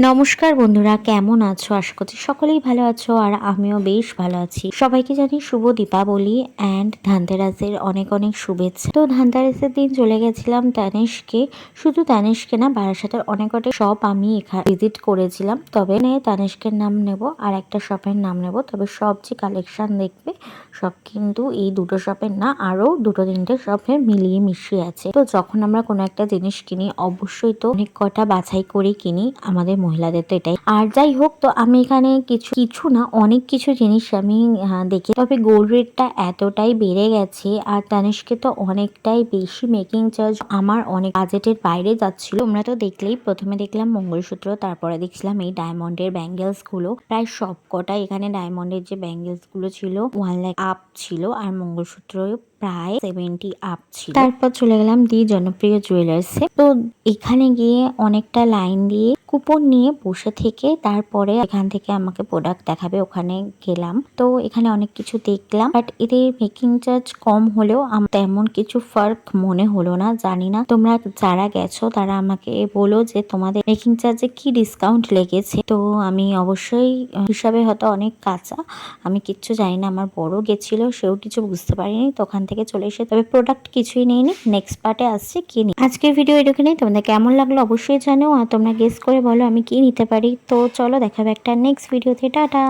নমস্কার বন্ধুরা, কেমন আছো? আশা করছি সকলেই ভালো আছো আর আমিও বেশ ভালো আছি। সবাইকে জানি শুভ দীপাবলি অ্যান্ড ধানতেরাসের অনেক অনেক শুভেচ্ছা। তো ধানতেরাসের দিন চলে গেছিলাম তানিশকে, শুধু তানিশকে না, বারাসাতের অনেক অনেক শপ আমি এখানে ভিজিট করেছিলাম। তবে তানিশকের নাম নেব আর একটা শপের নাম নেব, তবে সব যে কালেকশন দেখবে সব কিন্তু এই দুটো শপের না, আরো দুটো তিনটে শপের মিলিয়ে মিশিয়ে আছে। তো যখন আমরা কোনো একটা জিনিস কিনি অবশ্যই তো অনেক কটা বাছাই করে কিনি, আমাদের মহিলাদের তো এটাই। আর যাই হোক, তো আমি এখানে কিছু কিছু না অনেক কিছু জিনিস আমি দেখি। তবে গোল্ড রেটটা এতটাই বেড়ে গেছে আর তানিশকে তো অনেকটাই বেশি মেকিং চার্জ আমার অনেক বাজেটের বাইরে যাচ্ছিল। তোমরা তো দেখলেই, প্রথমে দেখলাম মঙ্গলসূত্র, তারপরে দেখছিলাম এই ডায়মন্ডের ব্যাঙ্গেলস গুলো। প্রায় সব কটাই এখানে ডায়মন্ডের যে ব্যাঙ্গেলস গুলো ছিল 1 লাখ আপ ছিল, আর মঙ্গলসূত্র প্রায় 70 আপ ছিল। তারপর চলে গেলাম দি জনপ্রিয় জুয়েলার্সে। তো এখানে গিয়ে অনেকটা লাইন দিয়ে কুপন নিয়ে বসে থেকে তারপরে এখান থেকে আমাকে প্রোডাক্ট দেখাবে, ওখানে গেলাম। তো এখানে অনেক কিছু দেখলাম, বাট এদের মেকিং চার্জ কম হলেও আমার তেমন কিছু ফার্ক মনে হলো না। জানি না তোমরা যারা গেছো তারা আমাকে বলো যে তোমাদের মেকিং চার্জে কি ডিসকাউন্ট লেগেছে। তো আমি অবশ্যই হিসাবে হয়তো অনেক কাঁচা, আমি কিচ্ছু জানি না। আমার বড় গেছিল, সেও কিছু বুঝতে পারিনি, তো ওখান থেকে চলে এসে তবে প্রোডাক্ট কিছুই নেইনি। নেক্সট পার্টে আসছে কি নি। আজকের ভিডিও এটুকুনেই। তোমাদের কেমন লাগলো অবশ্যই জানো, আর তোমরা গেস করে বলো আমি কি নিতে পারি। তো চলো, দেখাবে একটা নেক্সট ভিডিওতে। টাটা।